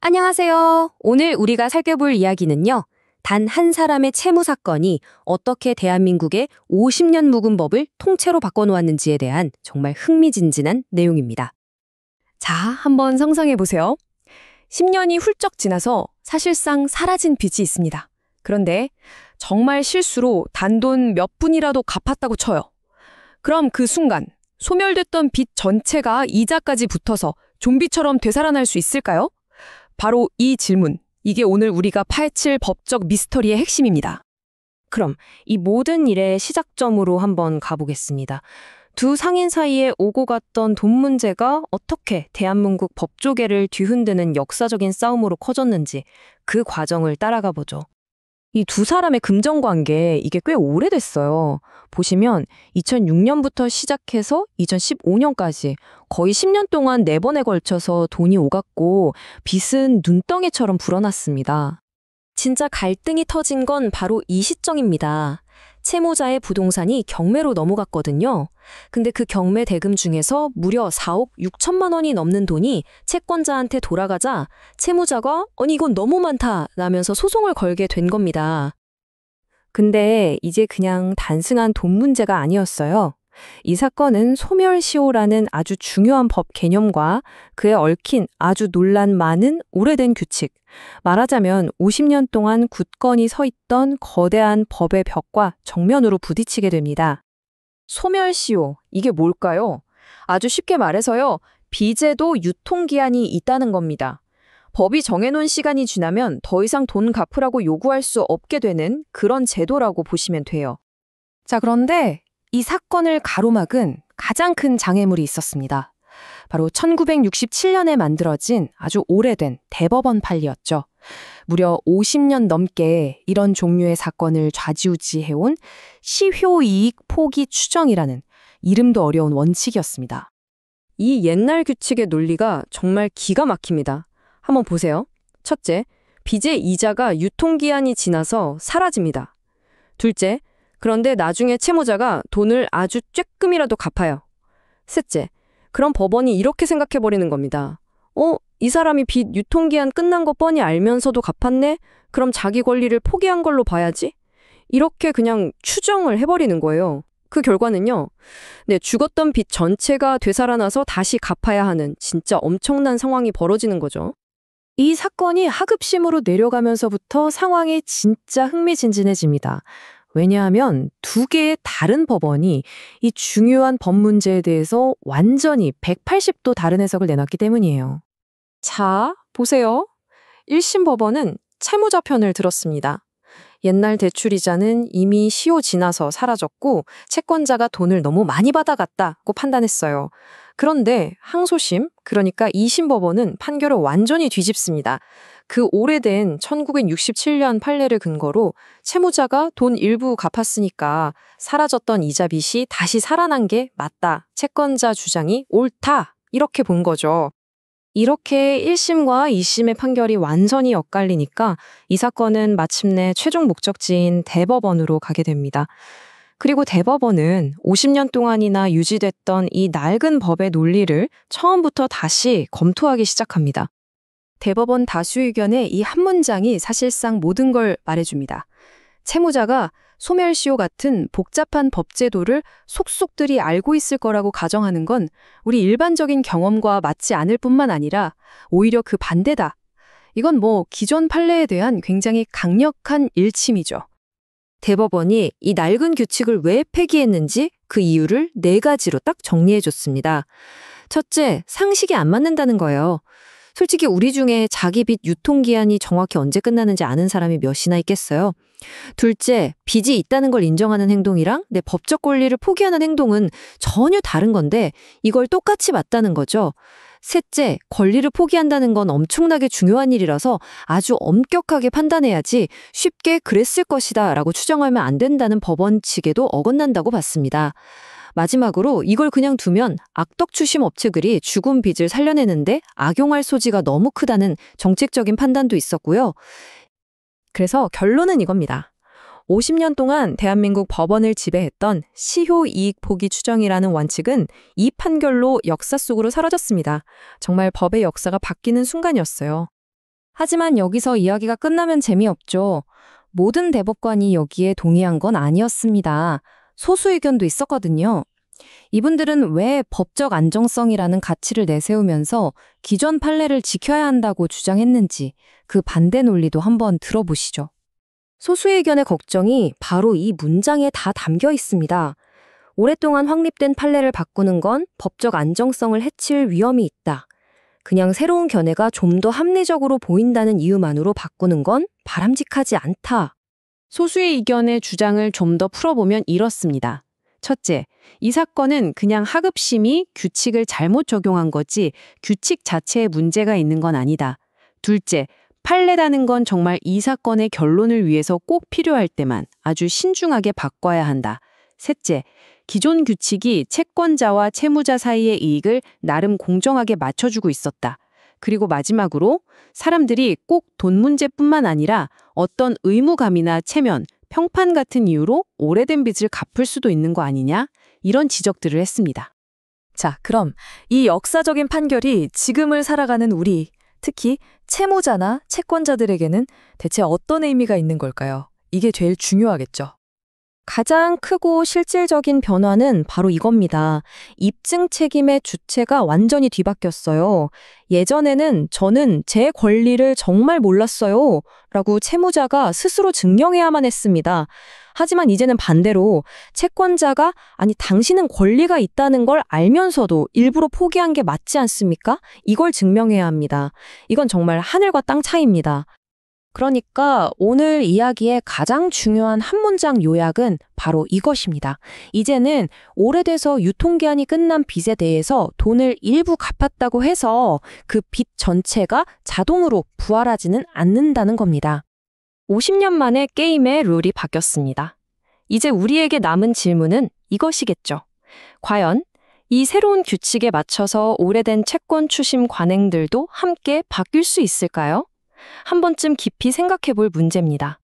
안녕하세요. 오늘 우리가 살펴볼 이야기는요. 단 한 사람의 채무 사건이 어떻게 대한민국의 50년 묵은 법을 통째로 바꿔놓았는지에 대한 정말 흥미진진한 내용입니다. 자, 한번 상상해 보세요. 10년이 훌쩍 지나서 사실상 사라진 빚이 있습니다. 그런데 정말 실수로 단돈 몇 푼이라도 갚았다고 쳐요. 그럼 그 순간 소멸됐던 빚 전체가 이자까지 붙어서 좀비처럼 되살아날 수 있을까요? 바로 이 질문, 이게 오늘 우리가 파헤칠 법적 미스터리의 핵심입니다. 그럼 이 모든 일의 시작점으로 한번 가보겠습니다. 두 상인 사이에 오고 갔던 돈 문제가 어떻게 대한민국 법조계를 뒤흔드는 역사적인 싸움으로 커졌는지 그 과정을 따라가 보죠. 이 두 사람의 금전관계 이게 꽤 오래됐어요. 보시면 2006년부터 시작해서 2015년까지 거의 10년 동안 4번에 걸쳐서 돈이 오갔고 빚은 눈덩이처럼 불어났습니다. 진짜 갈등이 터진 건 바로 이 시점입니다. 채무자의 부동산이 경매로 넘어갔거든요. 근데 그 경매 대금 중에서 무려 4억 6천만 원이 넘는 돈이 채권자한테 돌아가자 채무자가 아니 이건 너무 많다 라면서 소송을 걸게 된 겁니다. 근데 이제 그냥 단순한 돈 문제가 아니었어요. 이 사건은 소멸시효라는 아주 중요한 법 개념과 그에 얽힌 아주 논란 많은 오래된 규칙, 말하자면 50년 동안 굳건히 서 있던 거대한 법의 벽과 정면으로 부딪히게 됩니다. 소멸시효, 이게 뭘까요? 아주 쉽게 말해서요, 빚에도 유통기한이 있다는 겁니다. 법이 정해놓은 시간이 지나면 더 이상 돈 갚으라고 요구할 수 없게 되는 그런 제도라고 보시면 돼요. 자, 그런데 이 사건을 가로막은 가장 큰 장애물이 있었습니다. 바로 1967년에 만들어진 아주 오래된 대법원 판례였죠. 무려 50년 넘게 이런 종류의 사건을 좌지우지해온 시효이익 포기 추정이라는 이름도 어려운 원칙이었습니다. 이 옛날 규칙의 논리가 정말 기가 막힙니다. 한번 보세요. 첫째, 빚의 이자가 유통기한이 지나서 사라집니다. 둘째, 그런데 나중에 채무자가 돈을 아주 쬐끔이라도 갚아요. 셋째, 그럼 법원이 이렇게 생각해버리는 겁니다. 이 사람이 빚 유통기한 끝난 거 뻔히 알면서도 갚았네? 그럼 자기 권리를 포기한 걸로 봐야지? 이렇게 그냥 추정을 해버리는 거예요. 그 결과는요. 네, 죽었던 빚 전체가 되살아나서 다시 갚아야 하는 진짜 엄청난 상황이 벌어지는 거죠. 이 사건이 하급심으로 내려가면서부터 상황이 진짜 흥미진진해집니다. 왜냐하면 두 개의 다른 법원이 이 중요한 법 문제에 대해서 완전히 180도 다른 해석을 내놨기 때문이에요. 자, 보세요. 1심 법원은 채무자 편을 들었습니다. 옛날 대출이자는 이미 시효 지나서 사라졌고 채권자가 돈을 너무 많이 받아갔다고 판단했어요. 그런데 항소심, 그러니까 2심 법원은 판결을 완전히 뒤집습니다. 그 오래된 1967년 판례를 근거로 채무자가 돈 일부 갚았으니까 사라졌던 이자 빚이 다시 살아난 게 맞다. 채권자 주장이 옳다. 이렇게 본 거죠. 이렇게 1심과 2심의 판결이 완전히 엇갈리니까 이 사건은 마침내 최종 목적지인 대법원으로 가게 됩니다. 그리고 대법원은 50년 동안이나 유지됐던 이 낡은 법의 논리를 처음부터 다시 검토하기 시작합니다. 대법원 다수 의견의 이 한 문장이 사실상 모든 걸 말해줍니다. 채무자가 소멸시효 같은 복잡한 법제도를 속속들이 알고 있을 거라고 가정하는 건 우리 일반적인 경험과 맞지 않을 뿐만 아니라 오히려 그 반대다. 이건 기존 판례에 대한 굉장히 강력한 일침이죠. 대법원이 이 낡은 규칙을 왜 폐기했는지 그 이유를 4가지로 딱 정리해줬습니다. 첫째, 상식이 안 맞는다는 거예요. 솔직히 우리 중에 자기 빚 유통기한이 정확히 언제 끝나는지 아는 사람이 몇이나 있겠어요. 둘째, 빚이 있다는 걸 인정하는 행동이랑 내 법적 권리를 포기하는 행동은 전혀 다른 건데 이걸 똑같이 맞다는 거죠. 셋째, 권리를 포기한다는 건 엄청나게 중요한 일이라서 아주 엄격하게 판단해야지 쉽게 그랬을 것이다 라고 추정하면 안 된다는 법원 측에도 어긋난다고 봤습니다. 마지막으로 이걸 그냥 두면 악덕추심 업체들이 죽은 빚을 살려내는데 악용할 소지가 너무 크다는 정책적인 판단도 있었고요. 그래서 결론은 이겁니다. 50년 동안 대한민국 법원을 지배했던 시효이익 포기 추정이라는 원칙은 이 판결로 역사 속으로 사라졌습니다. 정말 법의 역사가 바뀌는 순간이었어요. 하지만 여기서 이야기가 끝나면 재미없죠. 모든 대법관이 여기에 동의한 건 아니었습니다. 소수 의견도 있었거든요. 이분들은 왜 법적 안정성이라는 가치를 내세우면서 기존 판례를 지켜야 한다고 주장했는지 그 반대 논리도 한번 들어보시죠. 소수의 의견의 걱정이 바로 이 문장에 다 담겨 있습니다. 오랫동안 확립된 판례를 바꾸는 건 법적 안정성을 해칠 위험이 있다. 그냥 새로운 견해가 좀 더 합리적으로 보인다는 이유만으로 바꾸는 건 바람직하지 않다. 소수의 의견의 주장을 좀 더 풀어보면 이렇습니다. 첫째, 이 사건은 그냥 하급심이 규칙을 잘못 적용한 거지 규칙 자체에 문제가 있는 건 아니다. 둘째, 판례라는 건 정말 이 사건의 결론을 위해서 꼭 필요할 때만 아주 신중하게 바꿔야 한다. 셋째, 기존 규칙이 채권자와 채무자 사이의 이익을 나름 공정하게 맞춰주고 있었다. 그리고 마지막으로 사람들이 꼭 돈 문제뿐만 아니라 어떤 의무감이나 체면, 평판 같은 이유로 오래된 빚을 갚을 수도 있는 거 아니냐? 이런 지적들을 했습니다. 자, 그럼 이 역사적인 판결이 지금을 살아가는 우리, 특히 채무자나 채권자들에게는 대체 어떤 의미가 있는 걸까요? 이게 제일 중요하겠죠. 가장 크고 실질적인 변화는 바로 이겁니다. 입증 책임의 주체가 완전히 뒤바뀌었어요. 예전에는 저는 제 권리를 정말 몰랐어요. 라고 채무자가 스스로 증명해야만 했습니다. 하지만 이제는 반대로 채권자가 아니 당신은 권리가 있다는 걸 알면서도 일부러 포기한 게 맞지 않습니까? 이걸 증명해야 합니다. 이건 정말 하늘과 땅 차이입니다. 그러니까 오늘 이야기의 가장 중요한 한 문장 요약은 바로 이것입니다. 이제는 오래돼서 유통기한이 끝난 빚에 대해서 돈을 일부 갚았다고 해서 그 빚 전체가 자동으로 부활하지는 않는다는 겁니다. 50년 만에 게임의 룰이 바뀌었습니다. 이제 우리에게 남은 질문은 이것이겠죠. 과연 이 새로운 규칙에 맞춰서 오래된 채권 추심 관행들도 함께 바뀔 수 있을까요? 한 번쯤 깊이 생각해 볼 문제입니다.